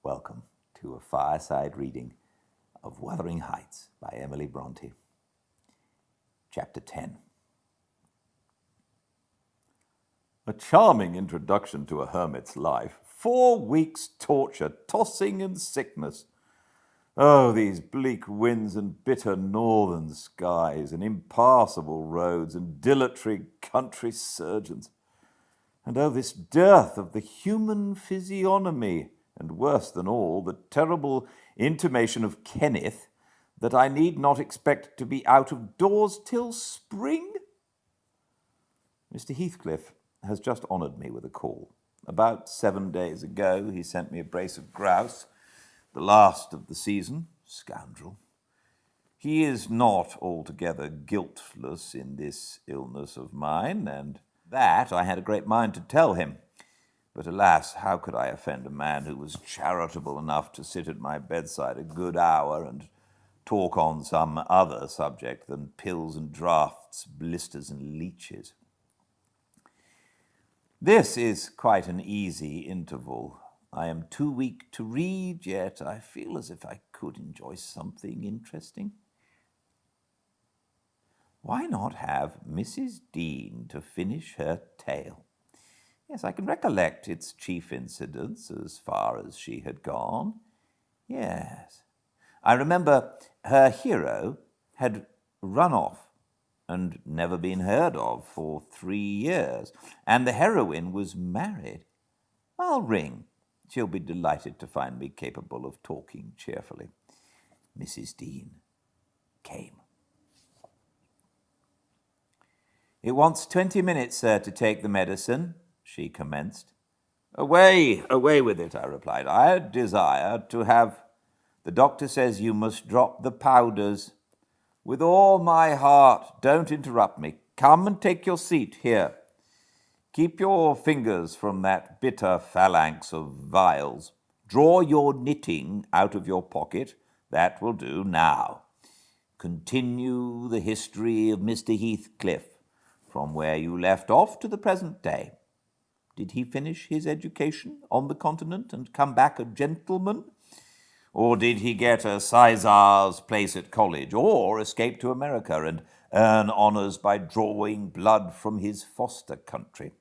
Welcome to a fireside reading of Wuthering Heights by Emily Brontë. Chapter 10. A charming introduction to a hermit's life. 4 weeks' torture, tossing and sickness. Oh, these bleak winds and bitter northern skies, and impassable roads and dilatory country surgeons. And oh, this dearth of the human physiognomy, and worse than all, the terrible intimation of Kenneth that I need not expect to be out of doors till spring. Mr. Heathcliff has just honoured me with a call. About 7 days ago, he sent me a brace of grouse, the last of the season. Scoundrel. He is not altogether guiltless in this illness of mine, and that I had a great mind to tell him. But alas, how could I offend a man who was charitable enough to sit at my bedside a good hour and talk on some other subject than pills and draughts, blisters and leeches? This is quite an easy interval. I am too weak to read, yet I feel as if I could enjoy something interesting. Why not have Mrs. Dean to finish her tale? Yes, I can recollect its chief incidents as far as she had gone. Yes. I remember her hero had run off and never been heard of for 3 years, and the heroine was married. I'll ring. She'll be delighted to find me capable of talking cheerfully. Mrs. Dean came. "It wants 20 minutes, sir, to take the medicine," she commenced. Away with it," I replied. "I desire to have... The doctor says you must drop the powders." "With all my heart. Don't interrupt me. Come and take your seat here. Keep your fingers from that bitter phalanx of vials. Draw your knitting out of your pocket. That will do. Now, continue the history of Mr. Heathcliff, from where you left off to the present day. Did he finish his education on the continent and come back a gentleman? Or did he get a sizar's place at college, or escape to America and earn honours by drawing blood from his foster country,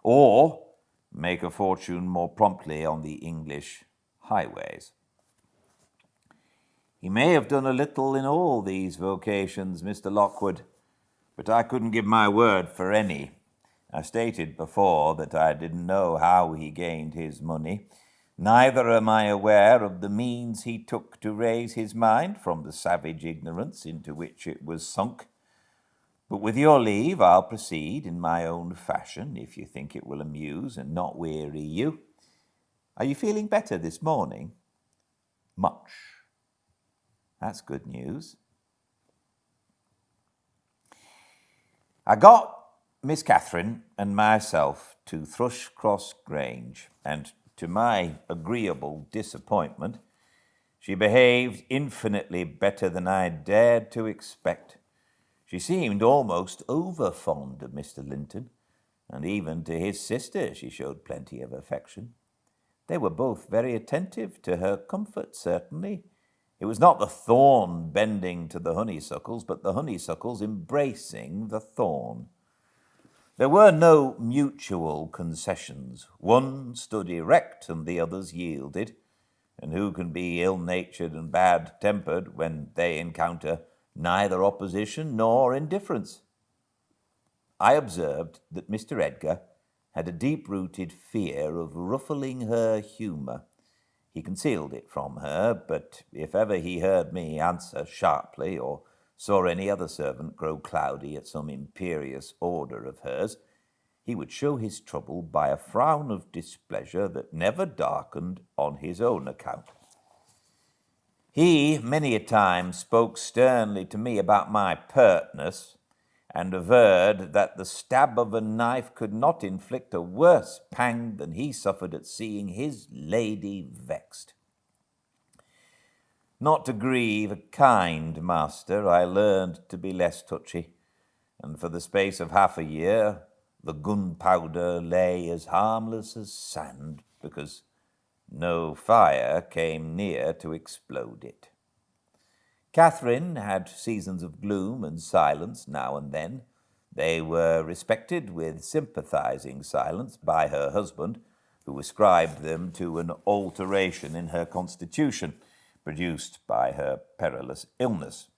or make a fortune more promptly on the English highways? He may have done a little in all these vocations, Mr. Lockwood, but I couldn't give my word for any. I stated before that I didn't know how he gained his money. Neither am I aware of the means he took to raise his mind from the savage ignorance into which it was sunk. But with your leave, I'll proceed in my own fashion, if you think it will amuse and not weary you. Are you feeling better this morning?" "Much." "That's good news." I got Miss Catherine and myself to Thrushcross Grange, and to my agreeable disappointment, she behaved infinitely better than I dared to expect. She seemed almost over-fond of Mr. Linton, and even to his sister she showed plenty of affection. They were both very attentive to her comfort, certainly. It was not the thorn bending to the honeysuckles, but the honeysuckles embracing the thorn. There were no mutual concessions. One stood erect and the others yielded, and who can be ill-natured and bad-tempered when they encounter neither opposition nor indifference? I observed that Mr. Edgar had a deep-rooted fear of ruffling her humour. He concealed it from her, but if ever he heard me answer sharply or saw any other servant grow cloudy at some imperious order of hers, he would show his trouble by a frown of displeasure that never darkened on his own account. He many a time spoke sternly to me about my pertness, and averred that the stab of a knife could not inflict a worse pang than he suffered at seeing his lady vexed. Not to grieve a kind master, I learned to be less touchy, and for the space of half a year the gunpowder lay as harmless as sand, because No fire came near to explode it. Catherine had seasons of gloom and silence now and then. They were respected with sympathizing silence by her husband, who ascribed them to an alteration in her constitution, produced by her perilous illness,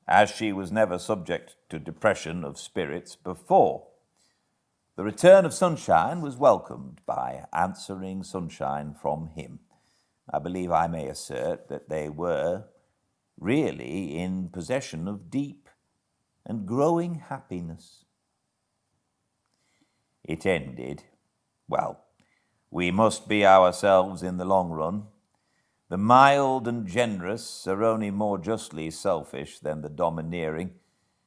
as she was never subject to depression of spirits before. The return of sunshine was welcomed by answering sunshine from him. I believe I may assert that they were really in possession of deep and growing happiness. It ended, well, we must be ourselves in the long run. The mild and generous are only more justly selfish than the domineering,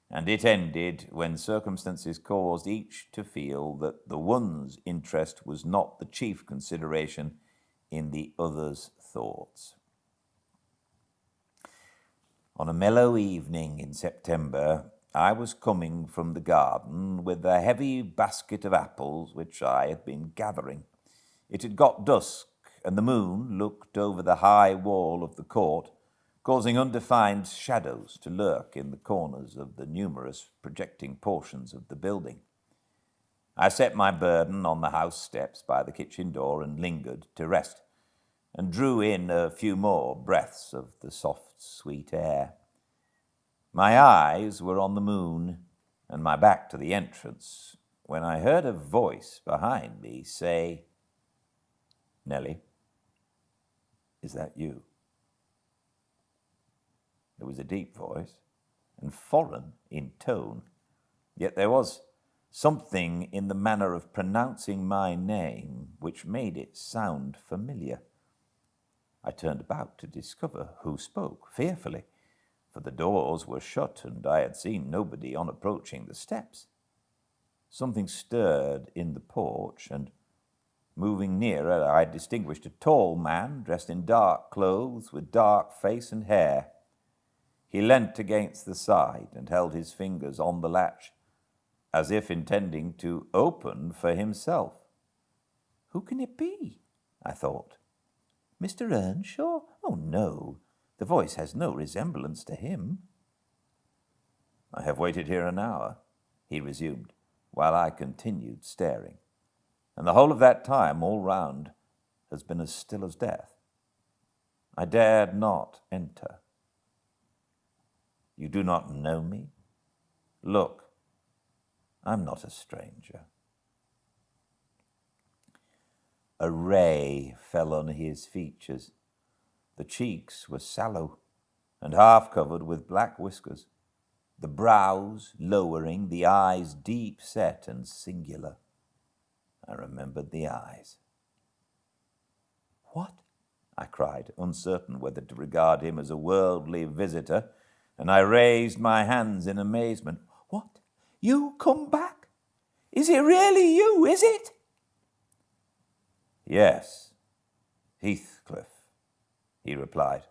and it ended when circumstances caused each to feel that the one's interest was not the chief consideration in the other's thoughts. On a mellow evening in September, I was coming from the garden with a heavy basket of apples which I had been gathering. It had got dusk, and the moon looked over the high wall of the court, causing undefined shadows to lurk in the corners of the numerous projecting portions of the building. I set my burden on the house steps by the kitchen door and lingered to rest, and drew in a few more breaths of the soft, sweet air. My eyes were on the moon and my back to the entrance when I heard a voice behind me say, "Nellie, is that you?" It was a deep voice and foreign in tone, yet there was something in the manner of pronouncing my name which made it sound familiar. I turned about to discover who spoke, fearfully, for the doors were shut and I had seen nobody on approaching the steps. Something stirred in the porch, and moving nearer, I distinguished a tall man dressed in dark clothes with dark face and hair. He leant against the side and held his fingers on the latch, as if intending to open for himself. Who can it be? I thought. Mr. Earnshaw? Oh, no, the voice has no resemblance to him. "I have waited here an hour," he resumed, while I continued staring, "and the whole of that time all round has been as still as death. I dared not enter. You do not know me? Look, I'm not a stranger." A ray fell on his features. The cheeks were sallow and half covered with black whiskers, the brows lowering, the eyes deep set and singular. I remembered the eyes. "What?" I cried, uncertain whether to regard him as a worldly visitor, and I raised my hands in amazement. "What? You come back? Is it really you, is it?" "Yes, Heathcliff," he replied,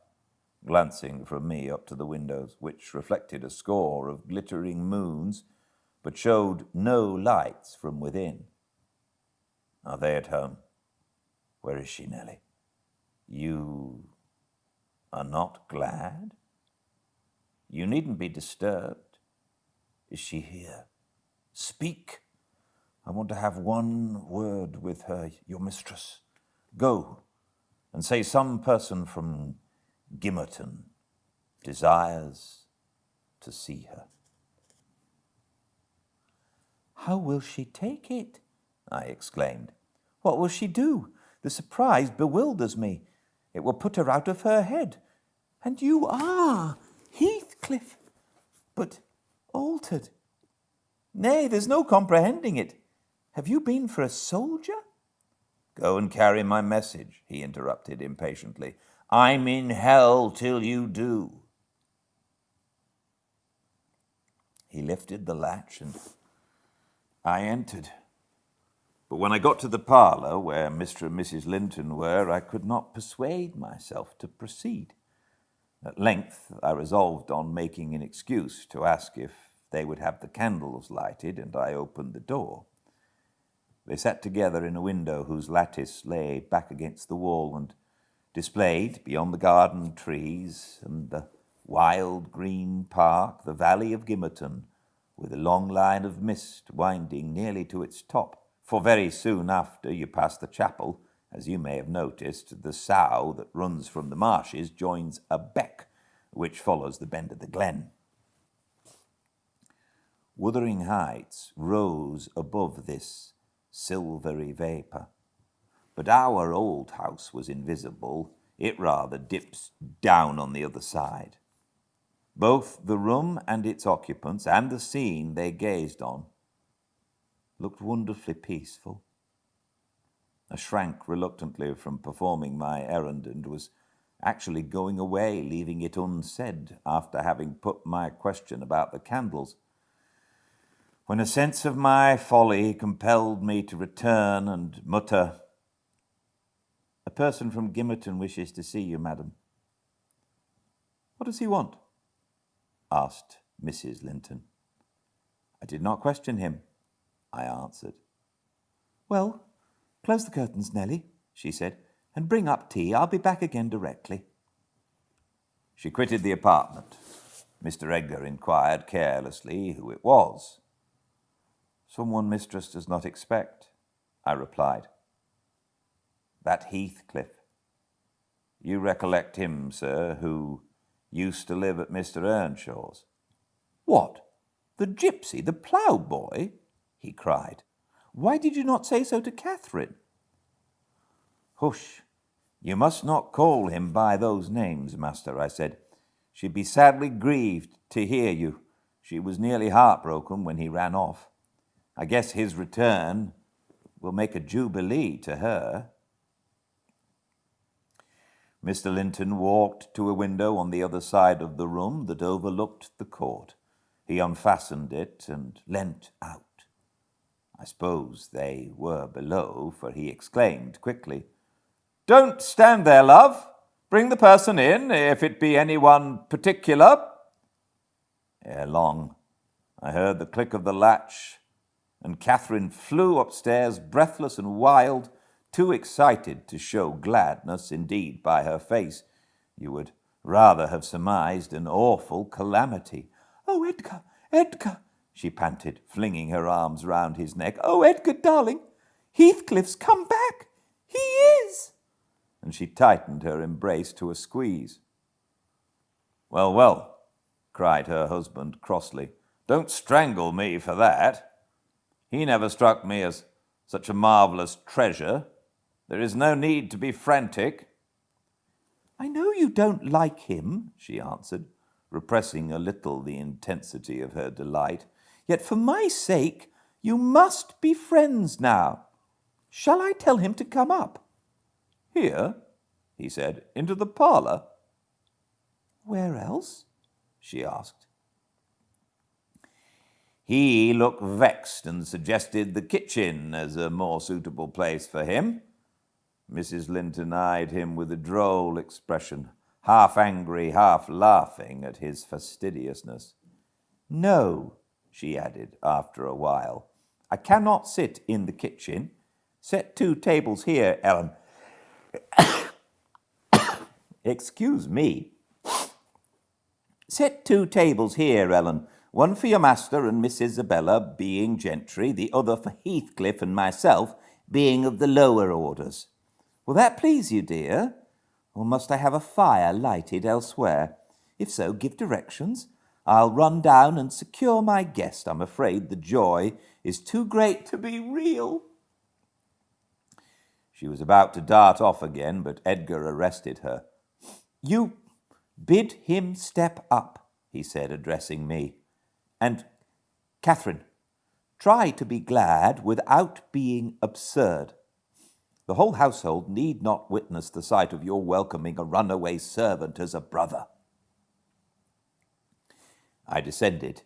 glancing from me up to the windows, which reflected a score of glittering moons, but showed no lights from within. "Are they at home? Where is she, Nellie? You are not glad? You needn't be disturbed. Is she here? Speak. I want to have one word with her, your mistress. Go, and say some person from Gimmerton desires to see her." "How will she take it?" I exclaimed. "What will she do? The surprise bewilders me. It will put her out of her head. And you are Heathcliff, but altered. Nay, there's no comprehending it. Have you been for a soldier?" "Go and carry my message," he interrupted impatiently. "I'm in hell till you do." He lifted the latch and I entered. But when I got to the parlor where Mr. and Mrs. Linton were, I could not persuade myself to proceed. At length I resolved on making an excuse to ask if they would have the candles lighted, and I opened the door. They sat together in a window whose lattice lay back against the wall, and displayed, beyond the garden trees and the wild green park, the valley of Gimmerton, with a long line of mist winding nearly to its top. For very soon after you pass the chapel, as you may have noticed, the sow that runs from the marshes joins a beck, which follows the bend of the glen. Wuthering Heights rose above this silvery vapour, but our old house was invisible. It rather dips down on the other side. Both the room and its occupants, and the scene they gazed on, looked wonderfully peaceful. I shrank reluctantly from performing my errand, and was actually going away, leaving it unsaid after having put my question about the candles, when a sense of my folly compelled me to return and mutter, "A person from Gimmerton wishes to see you, madam." "What does he want?" asked Mrs. Linton. I did not question him, I answered. "Well, close the curtains, Nellie," she said, "and bring up tea. I'll be back again directly." She quitted the apartment. Mr. Edgar inquired carelessly who it was. "Someone mistress does not expect," I replied. "That Heathcliff. You recollect him, sir, who used to live at Mr. Earnshaw's?" "What, the gypsy, the ploughboy?" he cried. "Why did you not say so to Catherine?" "Hush, you must not call him by those names, master," I said. "She'd be sadly grieved to hear you. She was nearly heartbroken when he ran off. I guess his return will make a jubilee to her." Mr. Linton walked to a window on the other side of the room that overlooked the court. He unfastened it and leant out. I suppose they were below, for he exclaimed quickly, "Don't stand there, love. Bring the person in, if it be anyone particular." Ere long, I heard the click of the latch, and Catherine flew upstairs, breathless and wild, too excited to show gladness. Indeed, by her face, you would rather have surmised an awful calamity. "Oh, Edgar, Edgar," she panted, flinging her arms round his neck. "Oh, Edgar, darling, Heathcliff's come back. He is." And she tightened her embrace to a squeeze. "Well, well," cried her husband crossly, "don't strangle me for that. He never struck me as such a marvelous treasure. There is no need to be frantic." "I know you don't like him," she answered, repressing a little the intensity of her delight. "Yet for my sake, you must be friends now. Shall I tell him to come up?" "Here?" he said. "Into the parlor?" "Where else?" she asked. He looked vexed and suggested the kitchen as a more suitable place for him. Mrs. Linton eyed him with a droll expression, half angry, half laughing at his fastidiousness. "No," she added after a while, "I cannot sit in the kitchen. Set 2 tables here, Ellen." "Excuse me." "Set 2 tables here, Ellen. One for your master and Miss Isabella, being gentry, the other for Heathcliff and myself, being of the lower orders. Will that please you, dear? Or must I have a fire lighted elsewhere? If so, give directions. I'll run down and secure my guest. I'm afraid the joy is too great to be real." She was about to dart off again, but Edgar arrested her. "You bid him step up," he said, addressing me. "And, Catherine, try to be glad without being absurd. The whole household need not witness the sight of your welcoming a runaway servant as a brother." I descended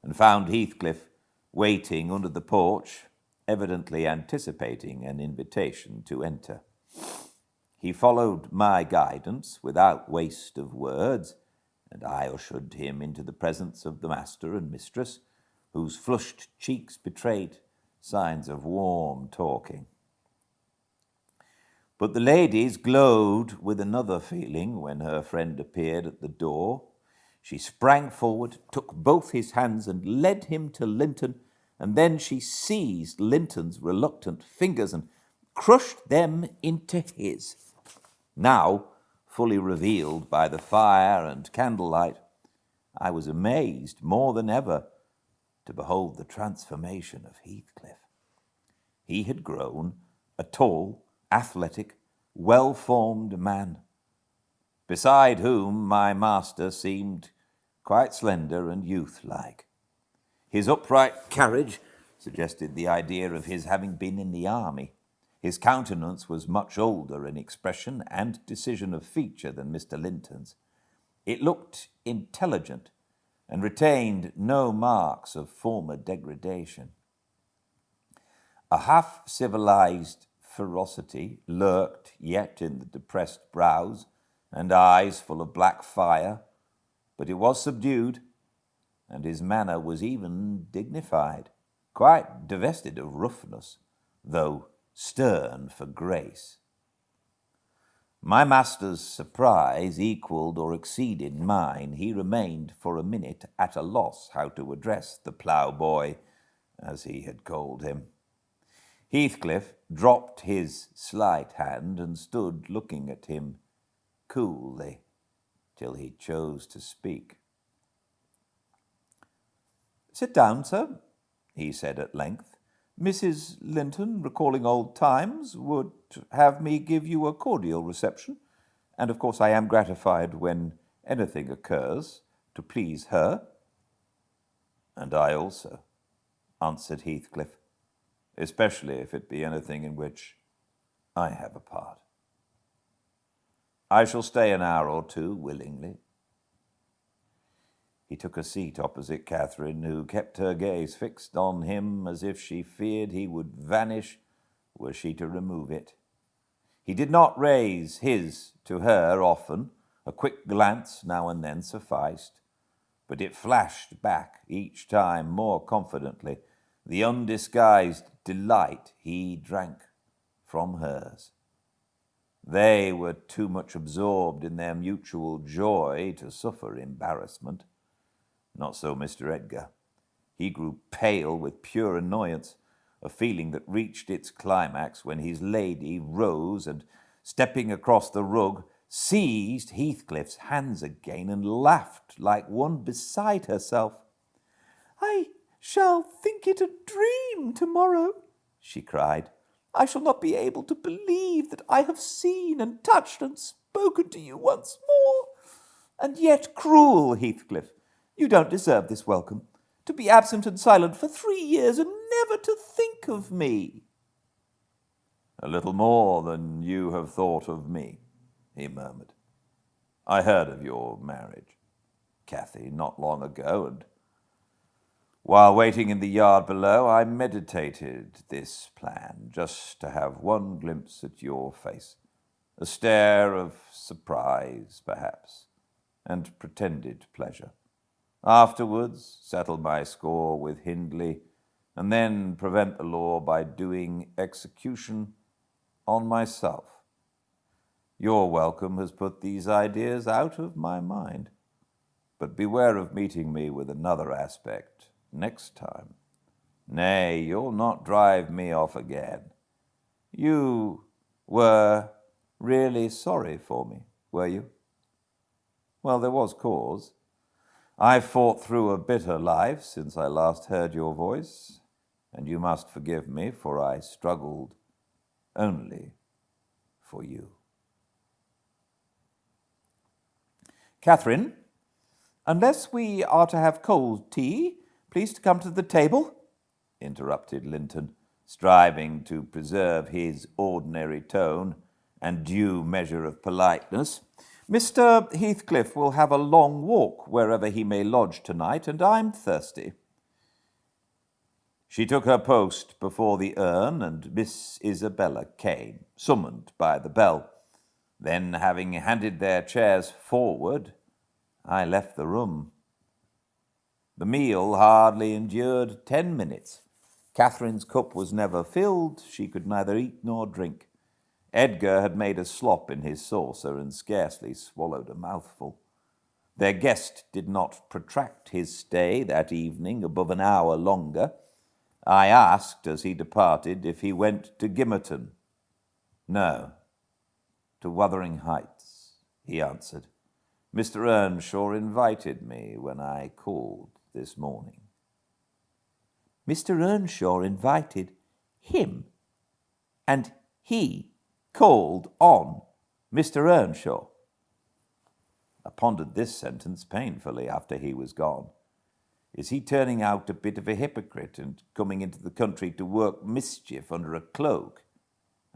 and found Heathcliff waiting under the porch, evidently anticipating an invitation to enter. He followed my guidance without waste of words, and I ushered him into the presence of the master and mistress, whose flushed cheeks betrayed signs of warm talking. But the ladies glowed with another feeling when her friend appeared at the door. She sprang forward, took both his hands and led him to Linton, and then she seized Linton's reluctant fingers and crushed them into his. Now, fully revealed by the fire and candlelight, I was amazed more than ever to behold the transformation of Heathcliff. He had grown a tall, athletic, well-formed man, beside whom my master seemed quite slender and youth-like. His upright carriage suggested the idea of his having been in the army. His countenance was much older in expression and decision of feature than Mr. Linton's. It looked intelligent and retained no marks of former degradation. A half-civilized ferocity lurked yet in the depressed brows and eyes full of black fire, but it was subdued, and his manner was even dignified, quite divested of roughness, though stern for grace. My master's surprise equalled or exceeded mine. He remained for a minute at a loss how to address the ploughboy, as he had called him. Heathcliff dropped his slight hand and stood looking at him coolly till he chose to speak. "Sit down, sir," he said at length. "Mrs. Linton, recalling old times, would have me give you a cordial reception, and of course I am gratified when anything occurs to please her." "And I also," answered Heathcliff, "especially if it be anything in which I have a part. I shall stay an hour or two willingly." He took a seat opposite Catherine, who kept her gaze fixed on him as if she feared he would vanish were she to remove it. He did not raise his to her often. A quick glance now and then sufficed, but it flashed back each time more confidently the undisguised delight he drank from hers. They were too much absorbed in their mutual joy to suffer embarrassment. Not so Mr. Edgar. He grew pale with pure annoyance, a feeling that reached its climax when his lady rose and, stepping across the rug, seized Heathcliff's hands again and laughed like one beside herself. "I shall think it a dream tomorrow," she cried. "I shall not be able to believe that I have seen and touched and spoken to you once more. And yet, cruel Heathcliff, you don't deserve this welcome. To be absent and silent for 3 years and never to think of me." "A little more than you have thought of me," he murmured. "I heard of your marriage, Cathy, not long ago, and while waiting in the yard below, I meditated this plan, just to have one glimpse at your face, a stare of surprise, perhaps, and pretended pleasure. Afterwards, settle my score with Hindley, and then prevent the law by doing execution on myself. Your welcome has put these ideas out of my mind, but beware of meeting me with another aspect next time. Nay, you'll not drive me off again. You were really sorry for me, were you? Well, there was cause. I've fought through a bitter life since I last heard your voice, and you must forgive me, for I struggled only for you." "Catherine, unless we are to have cold tea, please to come to the table," interrupted Linton, striving to preserve his ordinary tone and due measure of politeness. "Mr. Heathcliff will have a long walk wherever he may lodge tonight, and I'm thirsty." She took her post before the urn, and Miss Isabella came, summoned by the bell. Then, having handed their chairs forward, I left the room. The meal hardly endured 10 minutes Catherine's cup was never filled. She could neither eat nor drink. Edgar had made a slop in his saucer and scarcely swallowed a mouthful. Their guest did not protract his stay that evening above an hour longer. I asked, as he departed, if he went to Gimmerton. No, to Wuthering Heights, he answered. Mr. Earnshaw invited me when I called this morning. Mr. Earnshaw invited him, and he called on Mr. Earnshaw. I pondered this sentence painfully after he was gone. Is he turning out a bit of a hypocrite and coming into the country to work mischief under a cloak?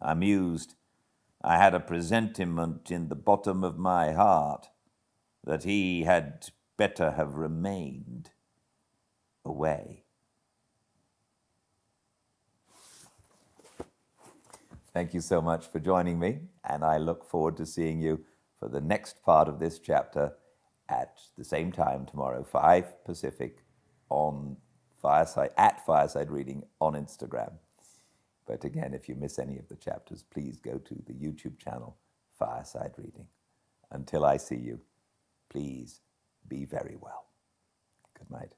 I mused. I had a presentiment in the bottom of my heart that he had better have remained away. Thank you so much for joining me, and I look forward to seeing you for the next part of this chapter at the same time tomorrow, 5 Pacific, at Fireside Reading on Instagram. But again, if you miss any of the chapters, please go to the YouTube channel, Fireside Reading. Until I see you, please be very well. Good night.